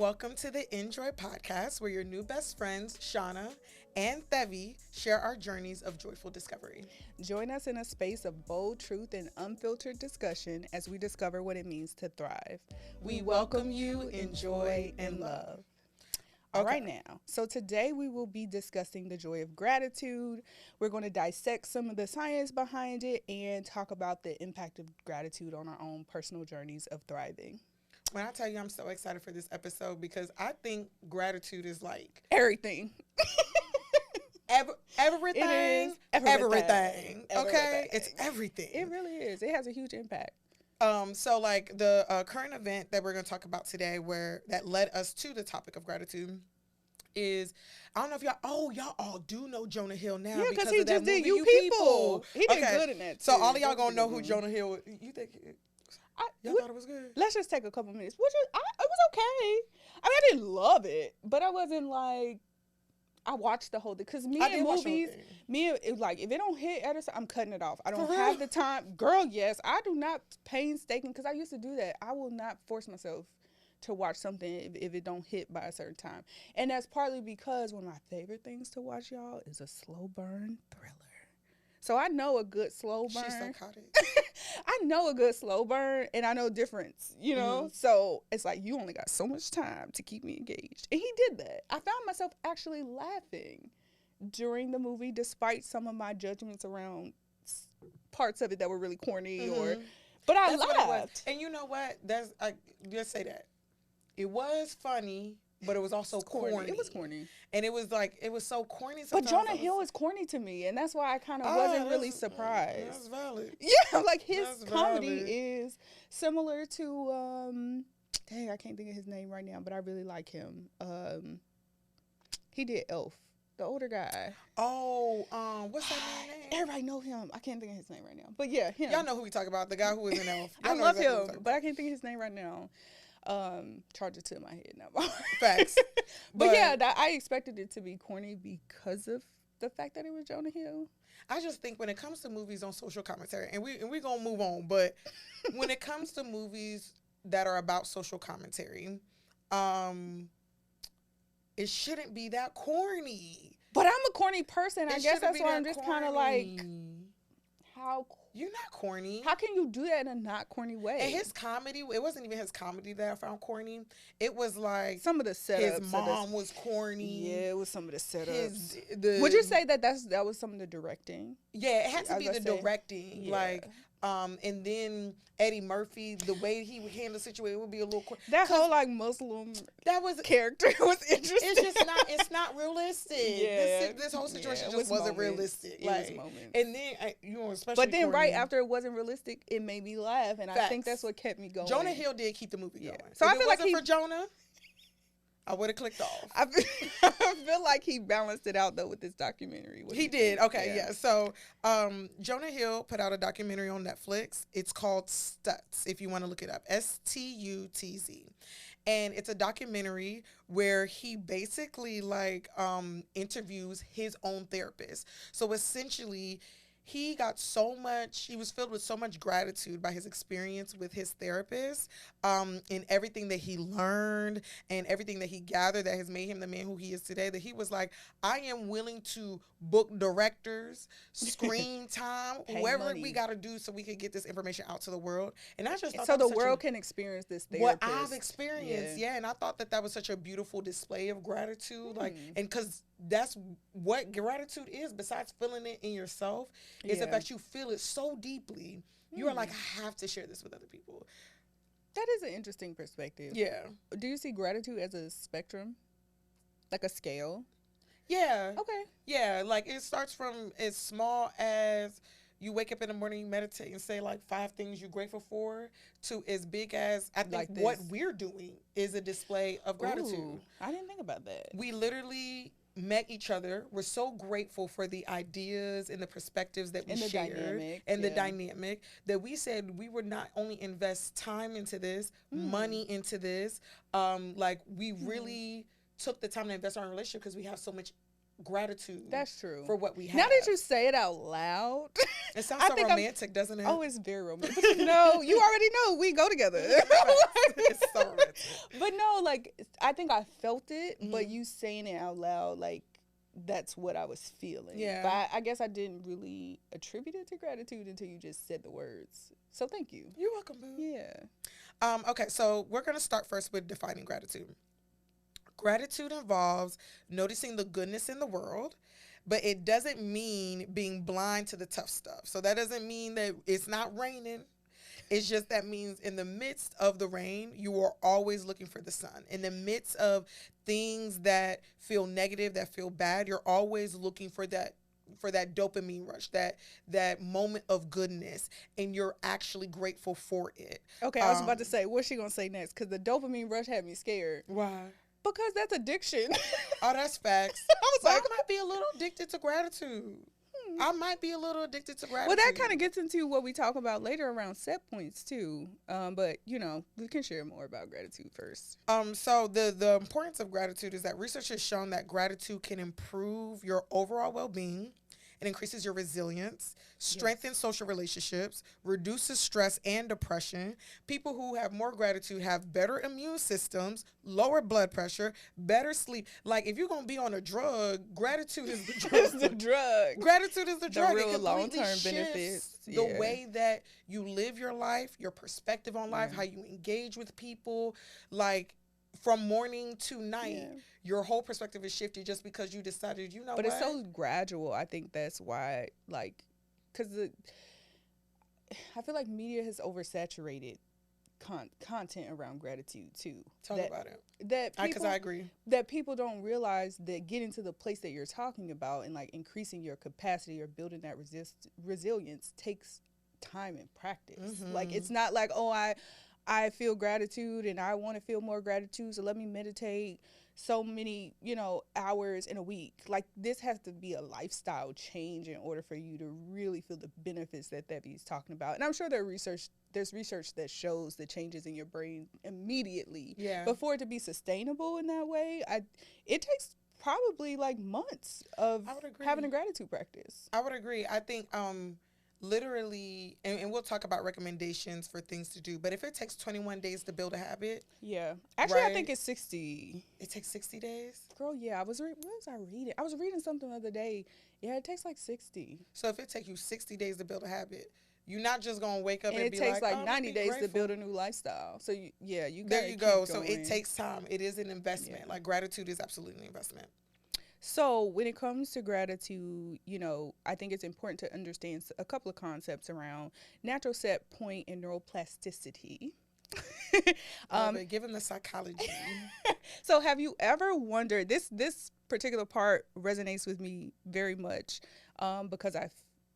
welcome to the InJoy podcast, where your new best friends, Shauna and Thevi, share our journeys of joyful discovery. Join us in a space of bold truth and unfiltered discussion as we discover what it means to thrive. We welcome you in joy and love. All right now. So today we will be discussing the joy of gratitude. We're going to dissect some of the science behind it and talk about the impact of gratitude on our own personal journeys of thriving. When I tell you I'm so excited for this episode because I think gratitude is like everything. Everything. It is everything. Okay? It's everything. It really is. It has a huge impact. So like the current event that we're going to talk about today that led us to the topic of gratitude is, I don't know if y'all all do know Jonah Hill now. Yeah, because he of that just did movie, You People. He did good in that too. So all of y'all gonna know who Jonah Hill is. You think y'all thought it was good? Let's just take a couple minutes. It was okay. I mean, I didn't love it, but I wasn't like, I watched the whole thing. Because if it don't hit at us, I'm cutting it off. I don't have the time. Girl, yes, I do not painstaking, because I used to do that. I will not force myself to watch something if it don't hit by a certain time. And that's partly because one of my favorite things to watch, y'all, is a slow burn thriller. So I know a good slow burn. She's psychotic. I know a good slow burn, and I know difference, you know? Mm-hmm. So it's like, you only got so much time to keep me engaged. And he did that. I found myself actually laughing during the movie, despite some of my judgments around parts of it that were really corny. But I laughed. And you know what? Just say that. It was funny, but it was also corny. It was corny. And it was so corny sometimes. But Jonah Hill is corny to me, and that's why I kind of wasn't really surprised. That's valid. Yeah, like his comedy is similar to, dang, I can't think of his name right now, but I really like him. He did Elf, the older guy. Oh, what's that name? Everybody know him. I can't think of his name right now. But yeah, him. Y'all know who we talk about, the guy who was in Elf. I love him, but I can't think of his name right now. Charge it to my head now. Facts. But yeah, I expected it to be corny because of the fact that it was Jonah Hill. I just think when it comes to movies on social commentary, and we're gonna move on, but when it comes to movies that are about social commentary, it shouldn't be that corny. But I'm a corny person. I guess that's why I'm just kind of like, how you're not corny. How can you do that in a not corny way? And his comedy, it wasn't even his comedy that I found corny. It was like some of the setups. His mom was corny. Yeah, it was some of the setups. Would you say that that was some of the directing? Yeah, it had to be the directing. Yeah. Like, and then Eddie Murphy, the way he would handle the situation would be a little. That whole like Muslim character was interesting. It's not realistic. Yeah, this whole situation just wasn't realistic. It was moments. And then especially. But then right after it wasn't realistic, it made me laugh, and I think that's what kept me going. Jonah Hill did keep the movie going. So if I feel like for Jonah, I would have clicked off. I feel like he balanced it out, though, with this documentary. He did. Okay, yeah. So Jonah Hill put out a documentary on Netflix. It's called Stutz, if you want to look it up. Stutz. And it's a documentary where he basically, interviews his own therapist. So essentially, he was filled with so much gratitude by his experience with his therapist, and everything that he learned and everything that he gathered that has made him the man who he is today, that he was like, I am willing to book directors, screen time, whoever we got to do so we can get this information out to the world. And I just thought so the world can experience this therapist. What I've experienced, yeah. And I thought that was such a beautiful display of gratitude, and because that's what gratitude is, besides feeling it in yourself, is the fact you feel it so deeply. You are like, I have to share this with other people. That is an interesting perspective. Yeah. Do you see gratitude as a spectrum? Like a scale? Yeah. Okay. Yeah, like it starts from as small as you wake up in the morning, you meditate and say like 5 things you're grateful for, to as big as I think what we're doing is a display of gratitude. Ooh, I didn't think about that. We literally met each other. We're so grateful for the ideas and the perspectives that we shared and the dynamic that we said we would not only invest time into this, money into this, we really took the time to invest in our relationship because we have so much gratitude. That's true. For what we have. Now that you say it out loud, it sounds so romantic, doesn't it? Oh, it's very romantic. But you already know we go together. It's so romantic. But no, like, I think I felt it, but you saying it out loud, like, that's what I was feeling. Yeah. But I guess I didn't really attribute it to gratitude until you just said the words. So thank you. You're welcome, boo. Yeah. Okay, so we're going to start first with defining gratitude. Gratitude involves noticing the goodness in the world, but it doesn't mean being blind to the tough stuff. So that doesn't mean that it's not raining. It's just that means in the midst of the rain, you are always looking for the sun. In the midst of things that feel negative, that feel bad, you're always looking for that dopamine rush, that moment of goodness, and you're actually grateful for it. Okay, I was about to say, what's she gonna say next? Because the dopamine rush had me scared. Why? Because that's addiction. Oh, that's facts. I was like, I might be a little addicted to gratitude. I might be a little addicted to gratitude. Well, that kind of gets into what we talk about later around set points too. But we can share more about gratitude first. So the importance of gratitude is that research has shown that gratitude can improve your overall well-being. It increases your resilience, strengthens social relationships, reduces stress and depression. People who have more gratitude have better immune systems, lower blood pressure, better sleep. Like, if you're going to be on a drug, gratitude is the drug. It's the drug. Gratitude is the drug. The real long-term benefits. The way that you live your life, your perspective on life, how you engage with people, like, from morning to night, your whole perspective is shifted just because you decided, But it's so gradual. I think that's why, like, because I feel like media has oversaturated content around gratitude too. Talk about it. Because I agree. That people don't realize that getting to the place that you're talking about and like increasing your capacity or building that resilience takes time and practice. Like, it's not like, I feel gratitude and I want to feel more gratitude, so let me meditate so many, hours in a week. Like, this has to be a lifestyle change in order for you to really feel the benefits that Debbie's talking about. And I'm sure there's research that shows the changes in your brain immediately. Yeah. But for it to be sustainable in that way, it takes probably like months of having a gratitude practice. I would agree. I think literally, and we'll talk about recommendations for things to do, but if it takes 21 days to build a habit. Yeah. Actually, I think it's 60. It takes 60 days? Girl, yeah. What was I reading? I was reading something the other day. Yeah, it takes like 60. So if it takes you 60 days to build a habit, you're not just going to wake up and be like... And it takes like 90 days grateful. To build a new lifestyle. So, you there you go. So it takes time. It is an investment. Yeah. Like, gratitude is absolutely an investment. So when it comes to gratitude, I think it's important to understand a couple of concepts around natural set point and neuroplasticity. Give them the psychology. So have you ever wondered, this particular part resonates with me very much because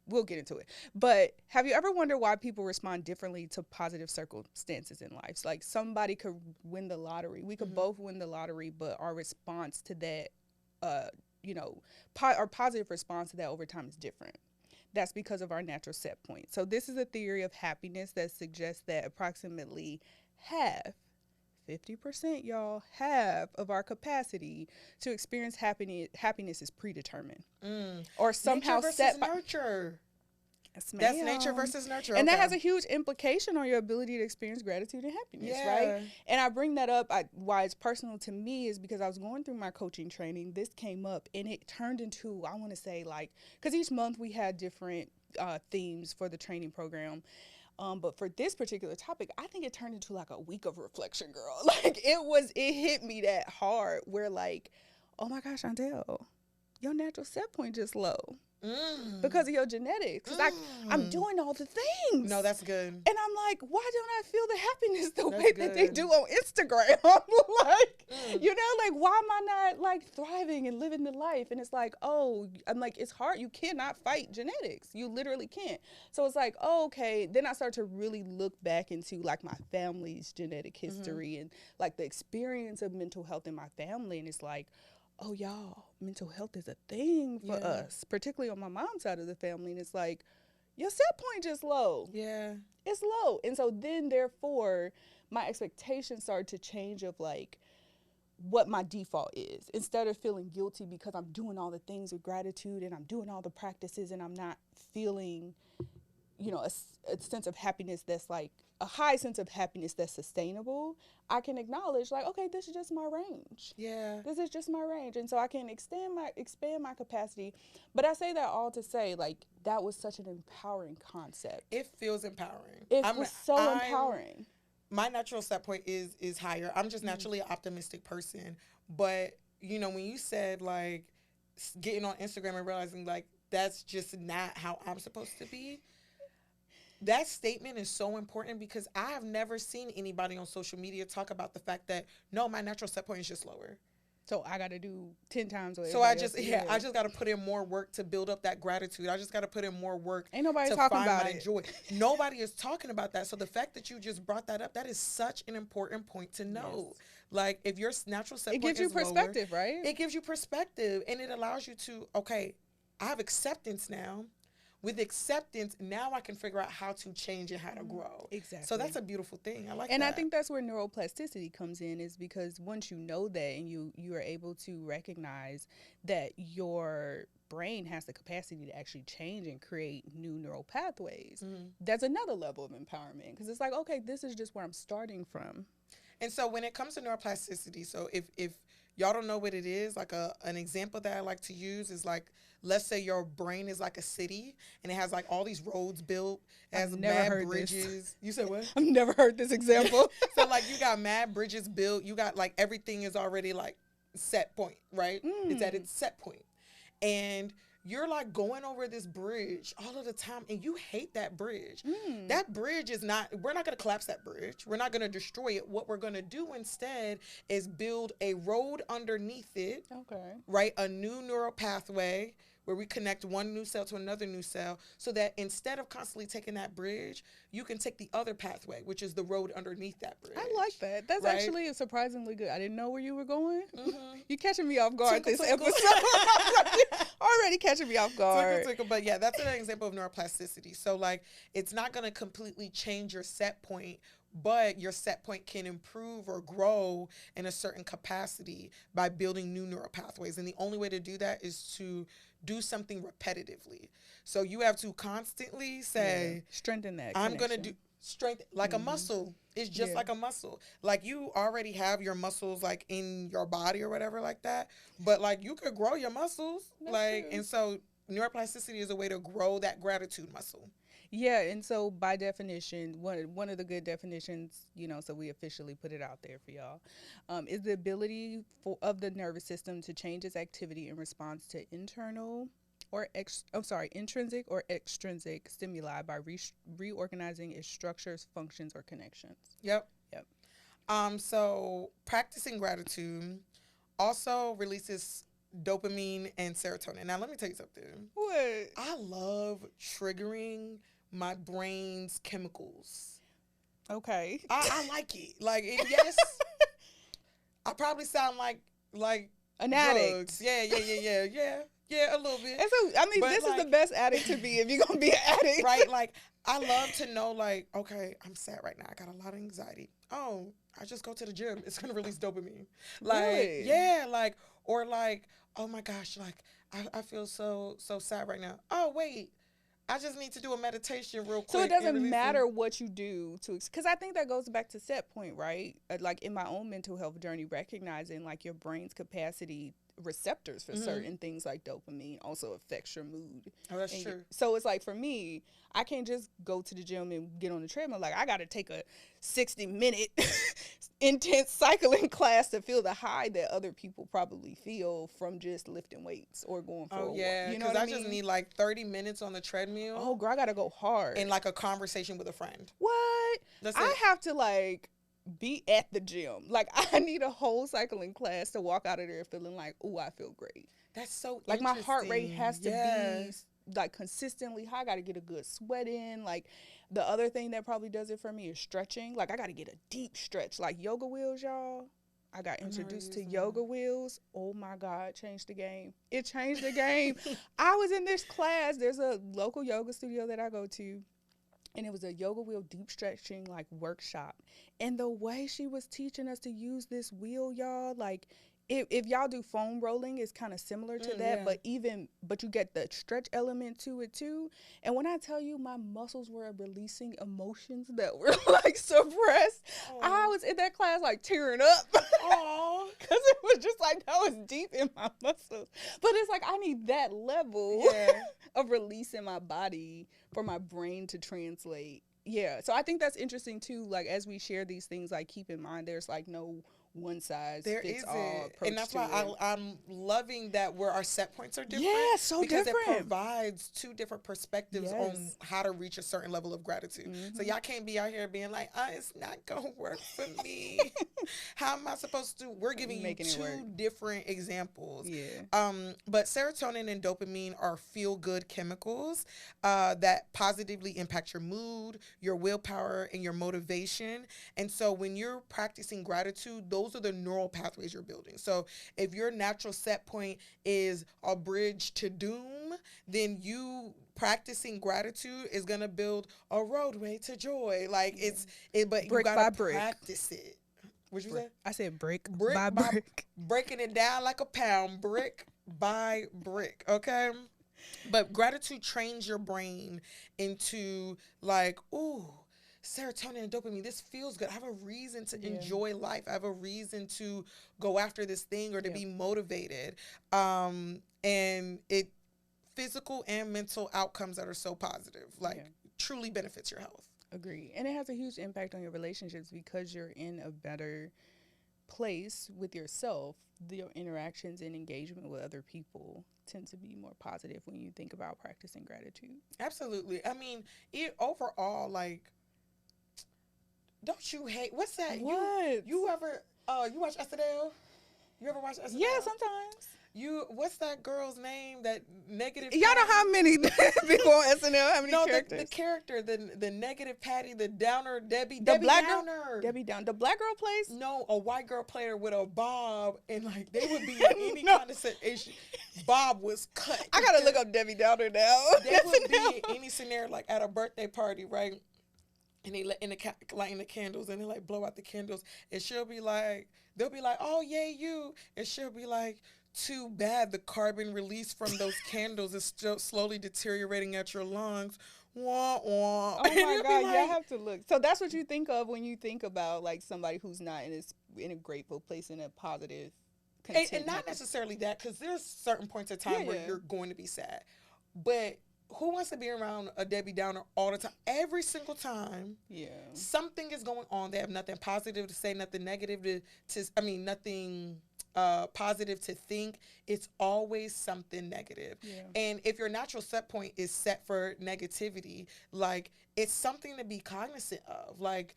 we'll get into it. But have you ever wondered why people respond differently to positive circumstances in life? Like, somebody could win the lottery. We could both win the lottery, but our response to that, our positive response to that over time is different. That's because of our natural set point. So this is a theory of happiness that suggests that approximately half, 50%, y'all, half of our capacity to experience happiness is predetermined. Or somehow set by nurture. Yes, that's nature versus nurture. And that has a huge implication on your ability to experience gratitude and happiness, right? And I bring that up, why it's personal to me is because I was going through my coaching training. This came up and it turned into, I want to say, like, because each month we had different themes for the training program. But for this particular topic, I think it turned into like a week of reflection, girl. Like, it hit me that hard where, like, oh my gosh, Chantel, your natural set point just low. Because of your genetics. Like, I'm doing all the things. No, that's good. And I'm like, why don't I feel the happiness the way that they do on Instagram? Like, like, why am I not, like, thriving and living the life? And it's like, I'm like, it's hard. You cannot fight genetics. You literally can't. So it's like, okay. Then I start to really look back into, like, my family's genetic history and, like, the experience of mental health in my family. And it's like, oh, y'all, mental health is a thing for us, particularly on my mom's side of the family. And it's like, your set point just low. Yeah. It's low. And so then, therefore, my expectations started to change of, like, what my default is. Instead of feeling guilty because I'm doing all the things with gratitude and I'm doing all the practices and I'm not feeling a sense of happiness that's like a high sense of happiness that's sustainable, I can acknowledge like, okay, this is just my range. Yeah. This is just my range. And so I can expand my capacity. But I say that all to say, like, that was such an empowering concept. It feels empowering. It was so empowering. My natural set point is higher. I'm just naturally an optimistic person. But, when you said, like, getting on Instagram and realizing, like, that's just not how I'm supposed to be, that statement is so important because I have never seen anybody on social media talk about the fact that, no, my natural set point is just lower. So I got to do 10 times what So I just got to put in more work to build up that gratitude. I just got to put in more work. Ain't nobody talking about my joy. Nobody is talking about that. So the fact that you just brought that up, that is such an important point to know. Yes. Like, if your natural set point is lower, it gives you perspective, right? It gives you perspective, and it allows you to, okay, I have acceptance now. With acceptance, now I can figure out how to change and how to grow. Exactly. So that's a beautiful thing. I like that. And I think that's where neuroplasticity comes in, is because once you know that and you are able to recognize that your brain has the capacity to actually change and create new neural pathways, that's another level of empowerment, because it's like, okay, this is just where I'm starting from. And so when it comes to neuroplasticity, so if y'all don't know what it is, like an example that I like to use is like, let's say your brain is like a city and it has like all these roads built, it has mad bridges. This. You said what? I've never heard this example. So like you got mad bridges built, you got like everything is already like set point, right? It's at its set point. And you're like going over this bridge all of the time and you hate that bridge. That bridge is not, we're not going to collapse that bridge. We're not going to destroy it. What we're going to do instead is build a road underneath it. Okay. Right? A new neural pathway where we connect one new cell to another new cell, so that instead of constantly taking that bridge, you can take the other pathway, which is the road underneath that bridge. I like that. That's actually surprisingly good. I didn't know where you were going. You're catching me off guard this episode. Already catching me off guard. Twinkle, but yeah, that's an example of neuroplasticity. So like, it's not going to completely change your set point, but your set point can improve or grow in a certain capacity by building new neural pathways. And the only way to do that is to do something repetitively. So you have to constantly say, strengthen that I'm going to do strength like a muscle. It's just like a muscle. Like you already have your muscles like in your body or whatever like that, but like you could grow your muscles. That's like true. And so neuroplasticity is a way to grow that gratitude muscle. Yeah, and so by definition, one of the good definitions, so we officially put it out there for y'all, is the ability of the nervous system to change its activity in response to intrinsic or extrinsic stimuli by reorganizing its structures, functions, or connections. Yep. So practicing gratitude also releases dopamine and serotonin. Now, let me tell you something. What? I love triggering my brain's chemicals. Okay. I like it. Like, yes, I probably sound like an drugs. Addict. Yeah, a little bit. And so, this is the best addict to be if you're going to be an addict. Right? Like, I love to know, like, okay, I'm sad right now. I got a lot of anxiety. Oh, I just go to the gym. It's going to release dopamine. Like, really? Yeah, like, or like, oh my gosh, like, I feel so sad right now. Oh, wait. I just need to do a meditation real quick. So it doesn't matter what you do because I think that goes back to set point, right? Like in my own mental health journey, recognizing like your brain's capacity receptors for certain things like dopamine also affects your mood. Oh, that's true. So it's like for me, I can't just go to the gym and get on the treadmill. Like I got to take a 60-minute intense cycling class to feel the high that other people probably feel from just lifting weights or going for a walk. You know what I mean? Just need like 30 minutes on the treadmill. Oh, girl, I got to go hard. And like a conversation with a friend. What? I have to like be at the gym. Like I need a whole cycling class to walk out of there feeling like, ooh, I feel great. That's so like my heart rate has to be like consistently high. I got to get a good sweat in. Like the other thing that probably does it for me is stretching. Like I got to get a deep stretch, like yoga wheels, y'all. I got introduced to yoga wheels. Oh my God, changed the game. It changed the game. I was in this class. There's a local yoga studio that I go to. And it was a yoga wheel deep stretching like workshop. And the way she was teaching us to use this wheel, y'all, like if y'all do foam rolling, it's kind of similar to that, but you get the stretch element to it too. And when I tell you my muscles were releasing emotions that were like suppressed, I was in that class like tearing up. Because it was just like, that was deep in my muscles. But it's like, I need that level of release in my body for my brain to translate. Yeah. So I think that's interesting too. Like, as we share these things, like, keep in mind there's like no one size fits all approach, and that's why I'm loving that where our set points are different. Yeah, so because different. It provides two different perspectives on how to reach a certain level of gratitude. So y'all can't be out here being like, it's not gonna work for me. How am I supposed to? We're giving you two different examples. But serotonin and dopamine are feel good chemicals that positively impact your mood, your willpower, and your motivation. And so when you're practicing gratitude, those are the neural pathways you're building. So if your natural set point is a bridge to doom, then you practicing gratitude is going to build a roadway to joy. Like but brick you got to practice it. What'd you say? I said brick by brick. Breaking it down like a pound, brick by brick. Okay. But gratitude trains your brain into like, ooh, serotonin and dopamine, this feels good. I have a reason to enjoy life. I have a reason to go after this thing or to be motivated. And it physical and mental outcomes that are so positive, like truly benefits your health. Agree. And it has a huge impact on your relationships because you're in a better place with yourself. Your interactions and engagement with other people tend to be more positive when you think about practicing gratitude. Absolutely. I mean, overall, like, don't you hate what's that? What? You ever you watch SNL? You ever watch SNL? Yeah, sometimes. What's that girl's name? That negative Y'all know how many people on SNL, how many characters? The character, the negative Patty, the downer Debbie. The Debbie black Downer. girl? Debbie Downer. The black girl plays? No, a white girl player with a bob, and like they would be in any kind of situation. Bob was cut. I gotta look up Debbie Downer now. They would be in any scenario, like at a birthday party, right? And they lighting the candles, and they like blow out the candles, and they'll be like, "Oh yay you," and she'll be like, "Too bad the carbon release from those candles is still slowly deteriorating at your lungs." Wah, wah. Oh my God, y'all have to look. So that's what you think of when you think about like somebody who's not in a grateful place, in a positive. And not necessarily that, because there's certain points of time where you're going to be sad, but who wants to be around a Debbie Downer all the time? Every single time, something is going on. They have nothing positive to say, nothing negative nothing positive to think. It's always something negative. And if your natural set point is set for negativity, like, it's something to be cognizant of. Like,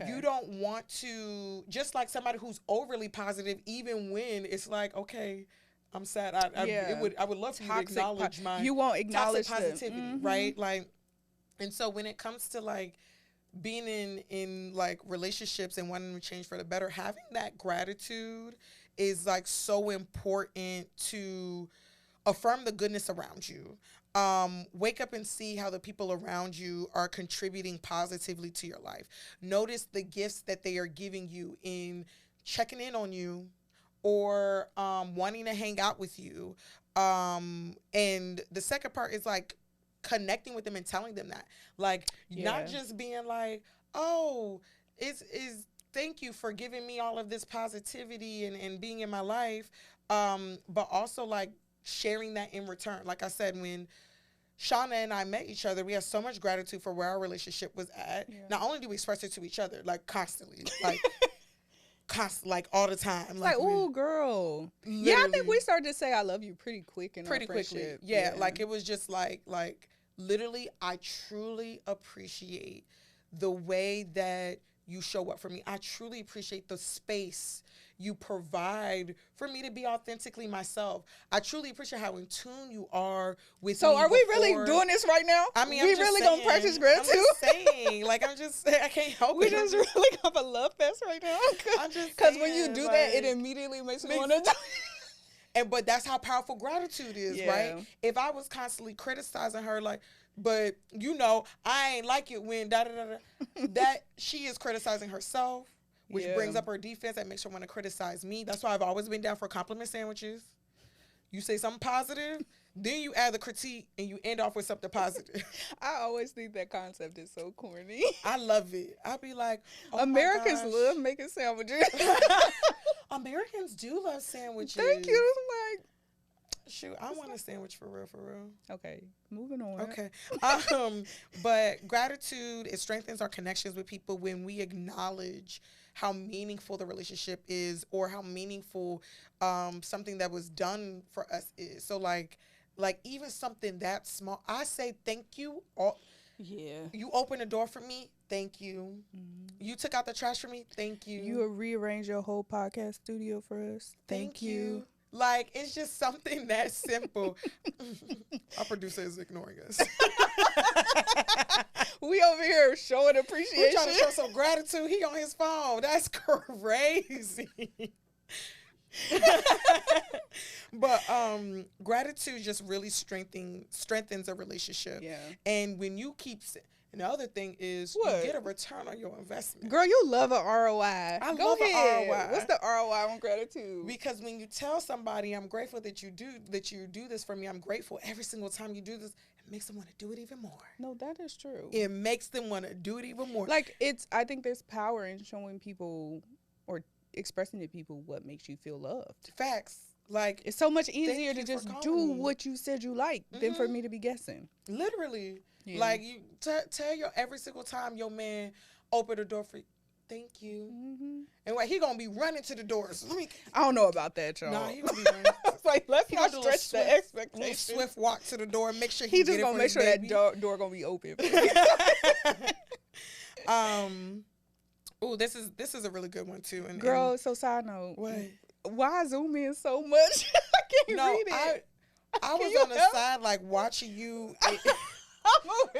you don't want to, just like somebody who's overly positive, even when it's like, okay, I'm sad. I would love for you to acknowledge you won't acknowledge positivity, right? Like, and so when it comes to like being in like relationships and wanting to change for the better, having that gratitude is like so important to affirm the goodness around you. Wake up and see how the people around you are contributing positively to your life. Notice the gifts that they are giving you in checking in on you, or wanting to hang out with you. And the second part is like connecting with them and telling them that. Like, not just being like, oh, thank you for giving me all of this positivity and being in my life. But also like sharing that in return. Like I said, when Shauna and I met each other, we had so much gratitude for where our relationship was at. Not only do we express it to each other, like constantly, like all the time. Like, ooh, girl. Yeah, I think we started to say I love you pretty quick in our friendship. Yeah, like it was just like literally, I truly appreciate the way that you show up for me. I truly appreciate the space you provide for me to be authentically myself. I truly appreciate how in tune you are with me. So are we really doing this right now? I mean, we really gonna practice gratitude? I'm just saying, like, I can't help it. We just really have a love fest right now. I'm just because when you do that, it immediately makes me want to do. But that's how powerful gratitude is, right? If I was constantly criticizing her, like, but I ain't like it when that she is criticizing herself which brings up her defense. That makes her want to criticize me. That's why I've always been down for compliment sandwiches. You say something positive, then you add the critique, and you end off with something positive. I always think that concept is so corny. I love it. I'll be like, oh Americans love making sandwiches. Americans do love sandwiches. Thank you. Like, shoot, I want a sandwich for real, for real. Okay, moving on. Okay. But gratitude, it strengthens our connections with people when we acknowledge how meaningful the relationship is, or how meaningful something that was done for us is. So like even something that small, I say thank you. Yeah. You opened the door for me. Thank you. Mm-hmm. You took out the trash for me. Thank you. You rearranged your whole podcast studio for us. Thank you. Like, it's just something that simple. Our producer is ignoring us. We over here showing appreciation. We're trying to show some gratitude. He on his phone. That's crazy. But gratitude just really strengthens a relationship. Yeah. And when you keep... And the other thing is you get a return on your investment. Girl, you love an ROI. Go ahead. ROI. What's the ROI on gratitude? Because when you tell somebody, I'm grateful that you do this for me, I'm grateful every single time you do this, it makes them want to do it even more. No, that is true. It makes them want to do it even more. Like, I think there's power in showing people or expressing to people what makes you feel loved. Facts. Like, it's so much easier to just do what you said you like than for me to be guessing. Literally. Yeah. Like, you tell your every single time your man open the door for you, thank you. Mm-hmm. And he gonna be running to the doors. I don't know about that, y'all. Nah, he gonna be running. Like, let's not stretch the expectation. Swift walk to the door, make sure he just gonna make sure that door gonna be open. Oh, this is a really good one too. And girl, so side note, what? Why zoom in so much? I can't read it. I was on the side like watching you.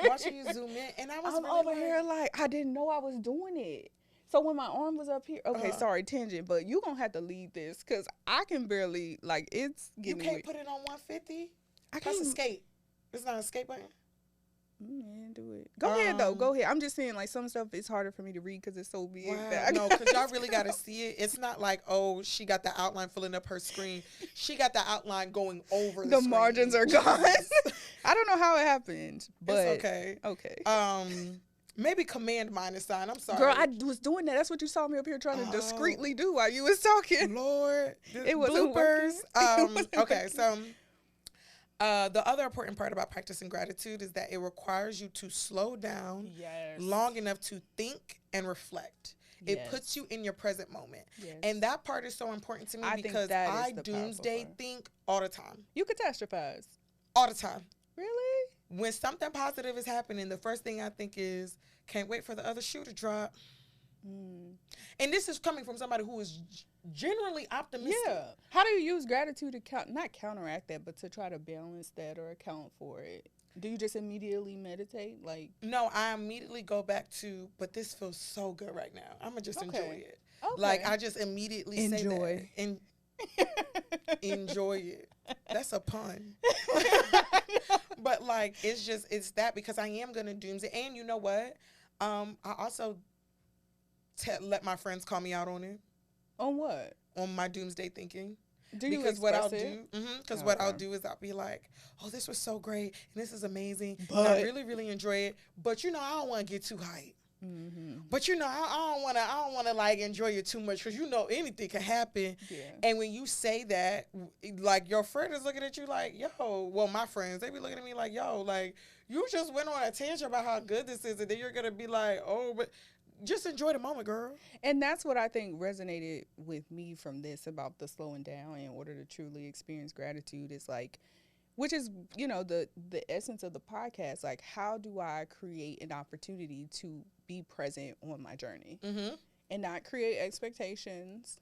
Watching you zoom in, and I'm really over here like I didn't know I was doing it. So when my arm was up here, okay, sorry, tangent, but you gonna have to lead this because I can barely it's getting. You can't put it on 150. That's a skate. It's not a skate button. Man, do it. Go ahead though. Go ahead. I'm just saying, like, some stuff is harder for me to read because it's so big. Wow. No, because y'all really got to see it. It's not like, oh, she got the outline filling up her screen. She got the outline going over the screen. Margins are gone. I don't know how it happened, but it's okay. Okay. Maybe command minus sign. I'm sorry. Girl, I was doing that. That's what you saw me up here trying to discreetly do while you was talking. Lord, it was bloopers. Okay, so. The other important part about practicing gratitude is that it requires you to slow down long enough to think and reflect. It puts you in your present moment. Yes. And that part is so important to me because I doomsday think all the time. You catastrophize. All the time. Really? When something positive is happening, the first thing I think is, can't wait for the other shoe to drop. And this is coming from somebody who is generally optimistic. Yeah. How do you use gratitude to not counteract that, but to try to balance that or account for it? Do you just immediately meditate? Like, no, I immediately go back to, but this feels so good right now. I'm gonna just enjoy it. Okay. Like, I just immediately say that. And enjoy it. That's a pun. But like, it's that because I am gonna doomsday. And you know what? I also let my friends call me out on it. On what? On my doomsday thinking. Because what I'll do, what I'll do is I'll be like, oh, this was so great and this is amazing. But and I really, really enjoy it. But I don't want to get too hyped. Mm-hmm. But I don't want to like enjoy it too much because anything can happen. Yeah. And when you say that, like your friend is looking at you like, yo, well, my friends, they be looking at me like, yo, like you just went on a tangent about how good this is, and then you're gonna be like, oh, but. Just enjoy the moment, girl. And that's what I think resonated with me from this about the slowing down in order to truly experience gratitude is like, which is, the essence of the podcast. Like, how do I create an opportunity to be present on my journey and not create expectations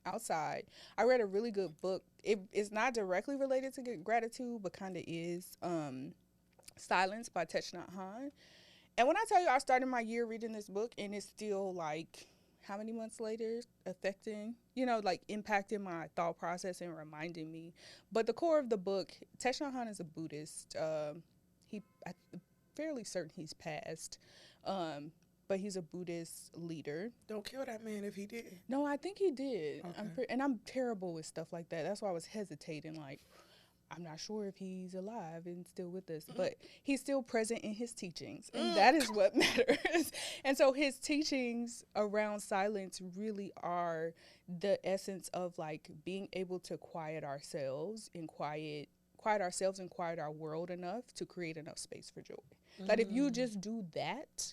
outside? I read a really good book. It's not directly related to gratitude, but kind of is. Silence by Thich Nhat Hanh. And when I tell you I started my year reading this book and it's still like how many months later affecting, like impacting my thought process and reminding me. But the core of the book, Thich Nhat Hanh is a Buddhist. I'm fairly certain he's passed. but he's a Buddhist leader. Don't kill that man if he did. No, I think he did. Okay. I'm terrible with stuff like that. That's why I was hesitating. Like, I'm not sure if he's alive and still with us, but he's still present in his teachings, and that is what matters. And so his teachings around silence really are the essence of like being able to quiet ourselves and quiet our world enough to create enough space for joy. Like if you just do that,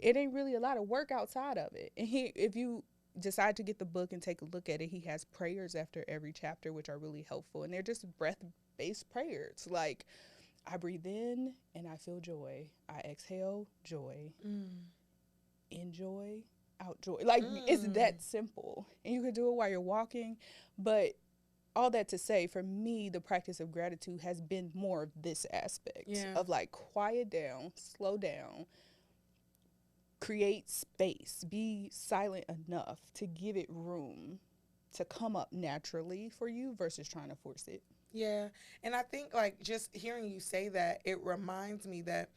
it ain't really a lot of work outside of it. And if you decide to get the book and take a look at it, he has prayers after every chapter, which are really helpful. And they're just breath-based prayers. Like, I breathe in and I feel joy. I exhale, joy. InJoy, out joy. Like, it's that simple. And you can do it while you're walking. But all that to say, for me, the practice of gratitude has been more of this aspect of like quiet down, slow down, create space, be silent enough to give it room to come up naturally for you versus trying to force it. Yeah. And I think like just hearing you say that, it reminds me that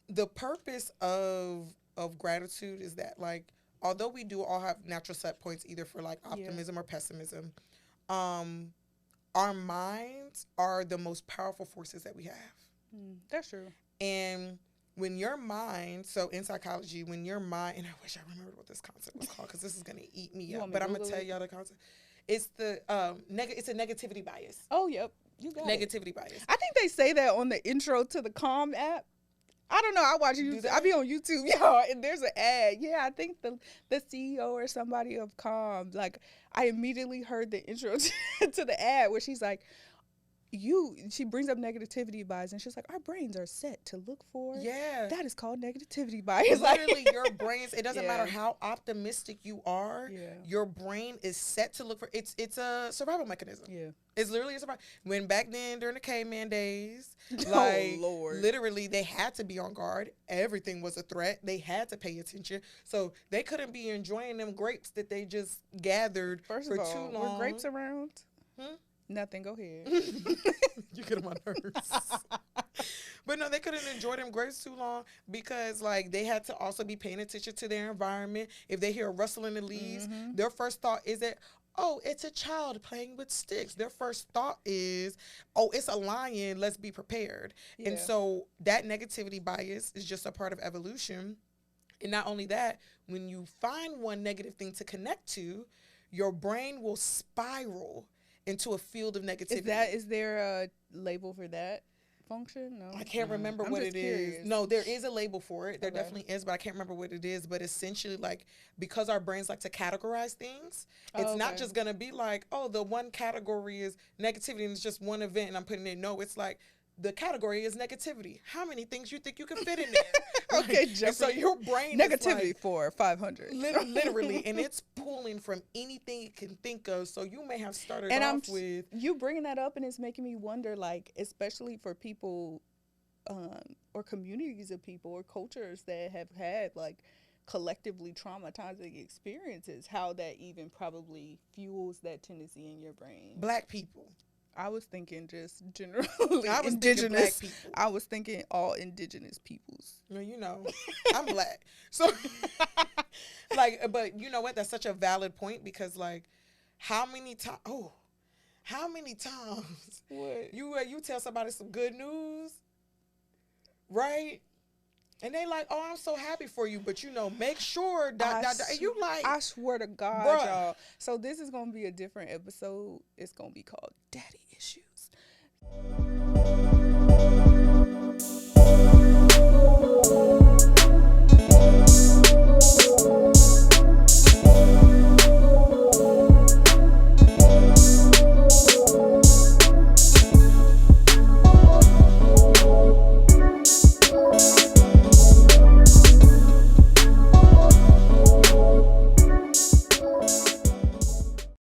the purpose of gratitude is that like, although we do all have natural set points either for like optimism or pessimism, our minds are the most powerful forces that we have. That's true. And when your mind, so in psychology, when your mind, and I wish I remembered what this concept was called because this is going to eat me up, but I'm going to tell y'all the concept. It's the it's a negativity bias. Oh, yep. You got negativity bias. I think they say that on the intro to the Calm app. I don't know. I watch YouTube. I be on YouTube, y'all, and there's an ad. Yeah, I think the CEO or somebody of Calm, like, I immediately heard the intro to the ad where she's like, she brings up negativity bias, and she's like, our brains are set to look for. Yeah. That is called negativity bias. Literally, your brains, it doesn't matter how optimistic you are, your brain is set to look for, it's a survival mechanism. Yeah. It's literally a survival. When back then, during the caveman days, like, literally, they had to be on guard. Everything was a threat. They had to pay attention. So they couldn't be enjoying them grapes that they just gathered for too long. Were grapes around? Nothing. Go ahead. You get on my nerves. But no, they couldn't enjoy them grapes too long because, like, they had to also be paying attention to their environment. If they hear a rustle in the leaves, their first thought is that, oh, it's a child playing with sticks. Their first thought is, oh, it's a lion. Let's be prepared. Yeah. And so that negativity bias is just a part of evolution. And not only that, when you find one negative thing to connect to, your brain will spiral into a field of negativity. Is there a label for that function? No, I can't remember what it is. No, there is a label for it. There definitely is, but I can't remember what it is. But essentially, like, because our brains like to categorize things, it's not just going to be like, oh, the one category is negativity and it's just one event and I'm putting it. No, it's like, the category is negativity. How many things you think you can fit in there? Okay, Jeffrey. So your brain negativity is like, for 500. Literally, and it's pulling from anything it can think of. So you may have started off with you bringing that up, and it's making me wonder, like, especially for people, or communities of people or cultures that have had like collectively traumatizing experiences, how that even probably fuels that tendency in your brain. Black people. I was thinking just generally indigenous. Black people. I was thinking all indigenous peoples. No, you know, I'm Black. So, like, but you know what? That's such a valid point because, like, how many times what you tell somebody some good news, right? And they like, oh, I'm so happy for you, but you know, make sure and you like, I swear to God, bruh. Y'all. So this is gonna be a different episode. It's gonna be called Daddy Issues.